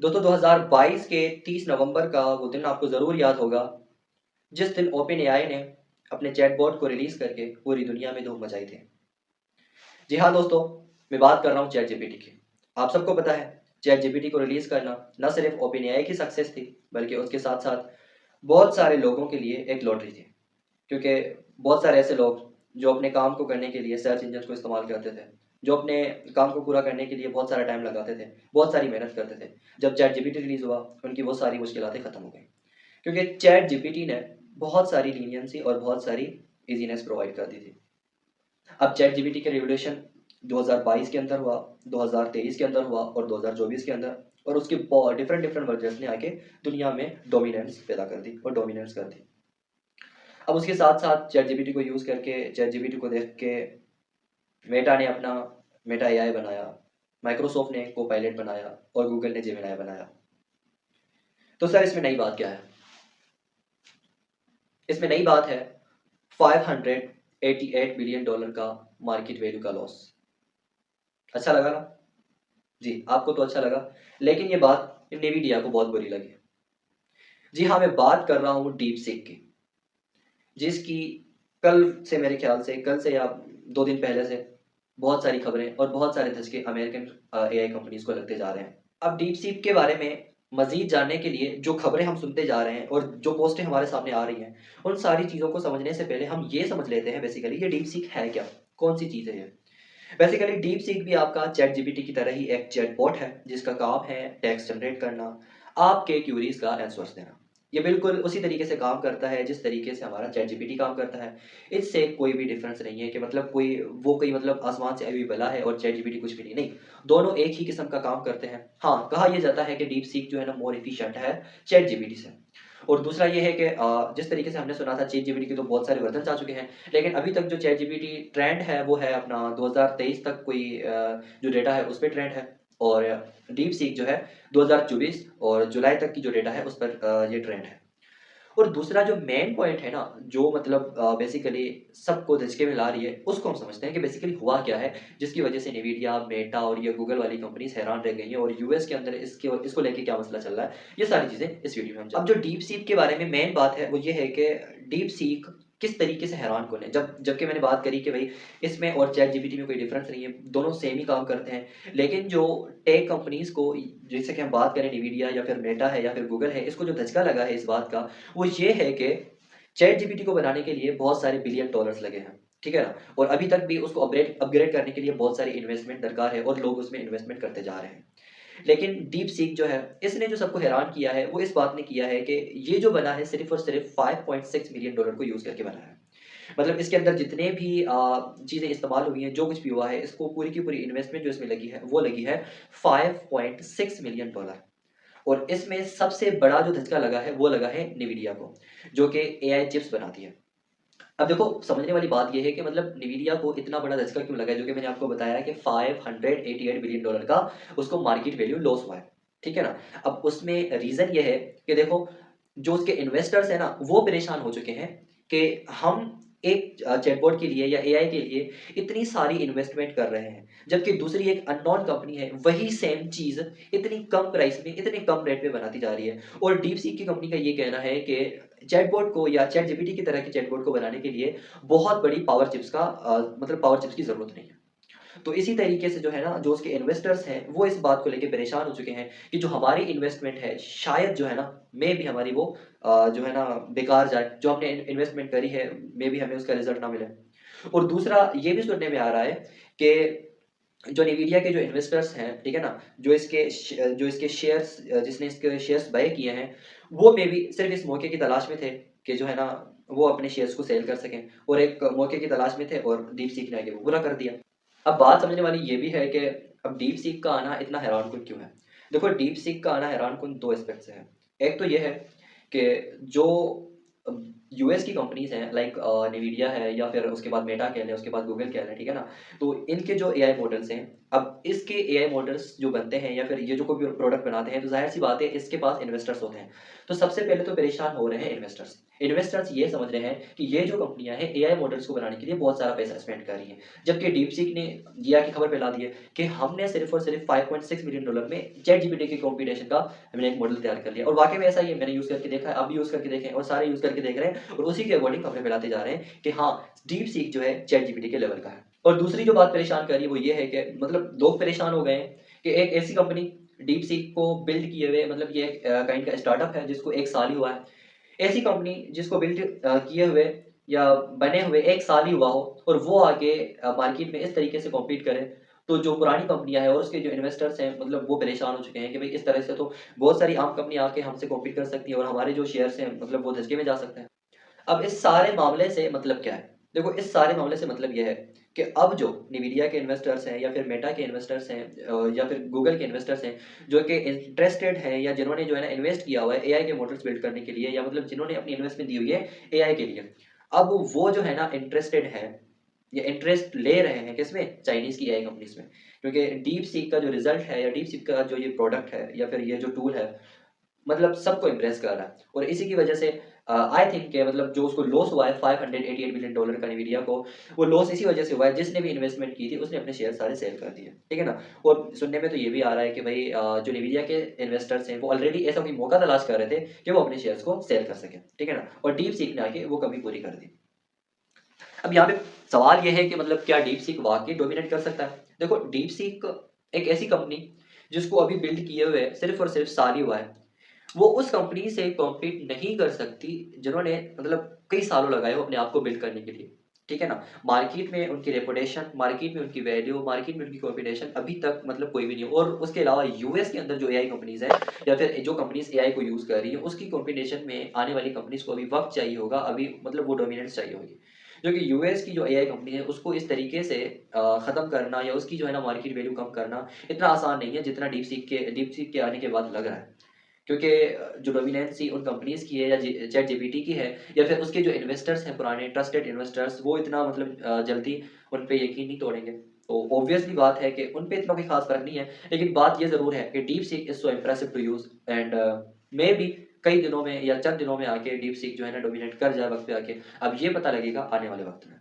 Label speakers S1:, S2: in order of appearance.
S1: दोस्तों 2022 के 30 नवंबर का वो दिन आपको ज़रूर याद होगा, जिस दिन ओपन एआई ने अपने चैटबॉट को रिलीज़ करके पूरी दुनिया में धूम मचाई थी। जी हाँ दोस्तों, मैं बात कर रहा हूँ चैट जीपीटी की। आप सबको पता है, चैट जीपीटी को रिलीज़ करना न सिर्फ ओपन एआई की सक्सेस थी, बल्कि उसके साथ-साथ बहुत सारे लोगों के लिए एक लॉटरी थी। क्योंकि बहुत सारे ऐसे लोग जो अपने काम को करने के लिए सर्च इंजन को इस्तेमाल करते थे, जो अपने काम को पूरा करने के लिए बहुत सारा टाइम लगाते थे, बहुत सारी मेहनत करते थे। जब चैट जीपीटी रिलीज़ हुआ, उनकी वो सारी मुश्किलातें खत्म हो गई। क्योंकि चैट जीपीटी ने बहुत सारी लीनियंसी और बहुत सारी ईज़ीनेस प्रोवाइड कर दी थी। अब चैट जीपीटी का रिवोल्यूशन 2022 के अंदर हुआ, 2023 के अंदर हुआ और 2024 के अंदर, और उसके डिफरेंट डिफरेंट वर्जन्स ने आके दुनिया में डोमिनेंस पैदा कर दी और डोमिनेंस कर दी। अब उसके साथ-साथ चैट जीपीटी को यूज़ करके, चैट जीपीटी को देख के मेटा ने अपना मेटा एआई बनाया, माइक्रोसॉफ्ट ने कोपायलट बनाया और गूगल ने जेमिनी बनाया। तो सर इसमें नई बात क्या है? इसमें नई बात है 588 बिलियन डॉलर का मार्केट वैल्यू का लॉस। अच्छा लगा ना? जी, आपको तो अच्छा लगा, लेकिन ये बात नेविडिया को बहुत बुरी लगी। जी हाँ, मैं बात कर रहा हूँ डीप सीक की, जिसकी कल से, मेरे ख्याल से कल से या 2 दिन पहले से बहुत सारी खबरें और बहुत सारे धचके अमेरिकन एआई कंपनीज़ को लगते जा रहे हैं। अब डीप सीक के बारे में मज़ीद जानने के लिए जो खबरें हम सुनते जा रहे हैं और जो पोस्टें हमारे सामने आ रही हैं, उन सारी चीज़ों को समझने से पहले हम ये समझ लेते हैं बेसिकली ये डीप सीक है क्या? कौन-सी चीज़ है ये? बेसिकली डीप सीक भी आपका चैट जीपीटी की तरह ही एक चैटबॉट है, जिसका काम है टेक्स्ट जनरेट करना, आपके क्यूरीज का आंसर्स देना। ये बिल्कुल उसी तरीके से काम करता है जिस तरीके से हमारा चैट जीपीटी काम करता है। इससे कोई भी डिफरेंस नहीं है कि मतलब कोई मतलब आसमान से आई हुई बला है और चैट जीपीटी कुछ भी नहीं। नहीं, दोनों एक ही किस्म का काम करते हैं। हाँ, कहा यह जाता है कि डीप सीक जो है ना मोर एफिशिएंट है चैट जीपीटी से। और दूसरा ये है कि जिस तरीके से हमने सुना था चैट जीपीटी के तो बहुत सारे वर्जन्स आ चुके हैं, लेकिन अभी तक जो चैट जीपीटी ट्रेंड है वो है अपना 2023 तक कोई जो डेटा है उस पे ट्रेंड है, और डीप सीक जो है 2024 और जुलाई तक की जो डेटा है उस पर ये ट्रेंड है। और दूसरा जो मेन पॉइंट है ना, जो मतलब बेसिकली सबको धचके में ला रही है, उसको हम समझते हैं कि बेसिकली हुआ क्या है, जिसकी वजह से न्वीडिया, मेटा और ये गूगल वाली कंपनीज़ हैरान रह गई हैं, और यूएस के अंदर इसको लेके क्या मसला चल रहा है, ये सारी चीज़ें इस वीडियो में हम अब जो डीप सीक के बारे में मेन बात है, वो ये है कि डीप सीक किस तरीके से हैरान कौन है। जबकि मैंने बात करी कि भई इसमें और चैट जीपीटी में कोई डिफरेंस नहीं है, दोनों सेम ही काम करते हैं। लेकिन जो टेक कंपनीज़ को, जैसे कि हम बात करें न्वीडिया या फिर मेटा है या फिर गूगल है, इसको जो धचका लगा है इस बात का, वो ये है कि चैट जीपीटी को बनाने के लिए बहुत सारे बिलियन डॉलर्स लगे हैं, ठीक है ना? और अभी तक भी उसको अपग्रेड अपग्रेड करने के लिए बहुत सारी इन्वेस्टमेंट दरकार है और लोग उसमें इन्वेस्टमेंट करते जा रहे हैं। लेकिन डीप सीक जो है, इसने जो सबको हैरान किया है, वो इस बात ने किया है कि ये जो बना है सिर्फ़ और सिर्फ़ 5.6 मिलियन डॉलर को यूज़ करके बना है। मतलब इसके अंदर जितने भी चीज़ें इस्तेमाल हुई हैं, जो कुछ भी हुआ है, इसको पूरी की पूरी इन्वेस्टमेंट जो इसमें लगी है, वो लगी है 5.6 मिलियन डॉलर। और इसमें सबसे बड़ा जो धचका लगा है, वो लगा है NVIDIA को, जो कि एआई चिप्स बनाती है। अब देखो, समझने वाली बात ये है कि मतलब NVIDIA को इतना बड़ा धचका क्यों लगा है, जो कि मैंने आपको बताया कि 588 बिलियन डॉलर का उसको मार्केट वैल्यू लॉस हुआ है, ठीक है ना? अब उसमें रीज़न ये है कि देखो, जो उसके इन्वेस्टर्स हैं ना, वो परेशान हो चुके हैं कि हम एक चैटबॉट के लिए या एआई के लिए इतनी सारी इन्वेस्टमेंट कर रहे हैं, जबकि दूसरी एक अननोन कंपनी है, वही सेम चीज़ इतनी कम प्राइस में, इतने कम रेट में बनाती जा रही है। और डीपसीक की कंपनी का ये कहना है कि चैटबॉट को या चैट जीपीटी की तरह के चैटबॉट को बनाने के लिए बहुत बड़ी पावर चिप्स का मतलब पावर चिप्स की ज़रूरत नहीं है। तो इसी तरीके से जो है ना, जो उसके इन्वेस्टर्स हैं, वो इस बात को लेके परेशान हो चुके हैं कि जो हमारी इन्वेस्टमेंट है, शायद जो है ना, मे बी हमारी वो जो है ना बेकार जाए। जो हमने इन्वेस्टमेंट करी है, मे बी हमें उसका रिज़ल्ट ना मिले। और दूसरा ये भी सुनने में आ रहा है कि जो NVIDIA के जो इन्वेस्टर्स हैं, ठीक है ना? जो इसके शेयर्स जिसने इसके शेयर्स बाय किए हैं, वो मे बी सिर्फ़ इस मौके की तलाश में थे कि जो है ना, वो अपने शेयर्स को सेल कर सकें, और एक मौके की तलाश में थे, और डीपसीक ने आके वो पूरा कर दिया। अब बात समझने वाली ये भी है कि अब डीपसीक का आना इतना हैरानकुन क्यों है? देखो, डीपसीक का आना हैरानकुन 2 एस्पेक्ट से है। एक तो ये है कि जो यूएस की कंपनीज हैं लाइक NVIDIA है या फिर उसके बाद मेटा कह लें, उसके बाद गूगल कह लें, ठीक है ना? तो इनके जो एआई मॉडल्स हैं, अब इसके एआई मॉडल्स जो बनते हैं या फिर ये जो कोई भी प्रोडक्ट बनाते हैं, तो ज़ाहिर-सी बात है इसके पास इन्वेस्टर्स होते हैं। तो सबसे पहले तो परेशान हो रहे हैं इन्वेस्टर्स। इन्वेस्टर्स ये समझ रहे हैं कि ये जो कंपनियाँ हैं एआई मॉडल्स को बनाने के लिए बहुत सारा पैसा स्पेंड कर रही हैं। जबकि डीपसीक ने जिया की खबर फैला दी है कि हमने सिर्फ़ और सिर्फ़ $5.6 मिलियन में चैटजीपीटी की कॉम्पिटिशन का हमने एक मॉडल तैयार कर लिया और वाक़ई में ऐसा ही है। मैंने यूज़ करके देखा है, आप भी यूज़ करके देखें और सारे यूज़ करके देख रहे हैं और उसी के अकॉर्डिंग खबरें फैलाते जा रहे हैं कि हाँ, डीपसीक जो है चैटजीपीटी के लेवल का है। और दूसरी जो बात परेशान कर रही है वो ये है कि मतलब लोग परेशान हो गए हैं कि एक ऐसी कंपनी डीपसीक को बिल्ड किए हुए मतलब ये एक काइंड का स्टार्टअप है जिसको 1 साल ही हुआ है। ऐसी कंपनी जिसको बिल्ड किए हुए या बने हुए 1 साल ही हुआ हो और वो आगे मार्केट में इस तरीके से कॉम्पीट करे, तो जो पुरानी कंपनियाँ हैं और उसके जो इन्वेस्टर्स हैं मतलब वो परेशान हो चुके हैं कि भई इस तरह से तो बहुत सारी आम कंपनी आके हमसे कॉम्पीट कर सकती है और हमारे जो शेयर्स हैं मतलब वो धसके में जा सकते हैं। अब इस सारे मामले से मतलब क्या है? देखो इस सारे मामले से मतलब ये है कि अब जो NVIDIA के इन्वेस्टर्स हैं या फिर मेटा के इन्वेस्टर्स हैं या फिर गूगल के इन्वेस्टर्स हैं, जो कि इंटरेस्टेड हैं या जिन्होंने जो है ना इन्वेस्ट किया हुआ है एआई के मॉडल्स बिल्ड करने के लिए या मतलब जिन्होंने अपनी इन्वेस्टमेंट दी हुई है एआई के लिए। अब वो जो है ना इंटरेस्टेड हैं या इंटरेस्ट ले रहे हैं किसमें? चाइनीज़ की एआई कंपनीज़ में। क्योंकि डीपसीक का जो रिज़ल्ट है या डीपसीक का जो ये प्रोडक्ट है या फिर ये जो टूल है मतलब सबको इम्प्रेस कर रहा है और इसी की वजह से आई थिंक कि मतलब जो उसको लॉस हुआ है $588 मिलियन का NVIDIA को, वो लॉस इसी वजह से हुआ है जिसने भी इन्वेस्टमेंट की थी उसने अपने शेयर सारे सेल कर दिए, ठीक है ना? और सुनने में तो ये भी आ रहा है कि भई जो NVIDIA के इन्वेस्टर्स हैं वो ऑलरेडी ऐसा कोई मौका तलाश कर रहे थे कि वो अपने शेयर्स को सेल कर सकें, ठीक है ना? और डीपसीक ने आके वो कमी पूरी कर दी। अब यहाँ पे सवाल ये है कि मतलब क्या डीपसीक वाक़ई डोमिनेट कर सकता है? देखो डीपसीक एक ऐसी कंपनी जिसको अभी बिल्ड किए हुए सिर्फ़ और सिर्फ़ साल ही हुआ है। वो उस कंपनी से कॉम्पीट नहीं कर सकती जिन्होंने मतलब कई सालों लगाए हो अपने आप को बिल्ड करने के लिए, ठीक है ना? मार्केट में उनकी रेपुटेशन, मार्केट में उनकी वैल्यू, मार्केट में उनकी कॉम्पिटिशन अभी तक मतलब कोई भी नहीं है और उसके अलावा यूएस के अंदर जो एआई कंपनीज़ हैं या फिर जो कंपनीज़ एआई को यूज़ कर रही हैं, उसकी कॉम्पिटिशन में आने वाली कंपनीज़ को अभी वक़्त चाहिए होगा, अभी मतलब वो डोमिनेंस चाहिए होगी। क्योंकि यूएस की जो एआई कंपनी है, उसको इस तरीके से ख़त्म करना या उसकी जो है ना मार्केट वैल्यू कम करना इतना आसान नहीं है जितना डीपसीक के आने के बाद लग रहा है। क्योंकि जो डोमिनेंसी उन कंपनीज़ की है या चैट जीपीटी की है या फिर उसके जो इन्वेस्टर्स हैं पुराने ट्रस्टेड इन्वेस्टर्स वो इतना मतलब जल्दी उन पे यकीन नहीं तोड़ेंगे। तो ऑब्वियसली बात है कि उन पे इतना कोई ख़ास फ़र्क नहीं है। लेकिन बात ये ज़रूर है कि DeepSeek is so impressive to use and maybe कई दिनों में या चंद दिनों में आके डीपसीक जो है ना डोमिनेट कर जाए वक़्त पे आके। अब ये पता लगेगा आने वाले वक़्त में।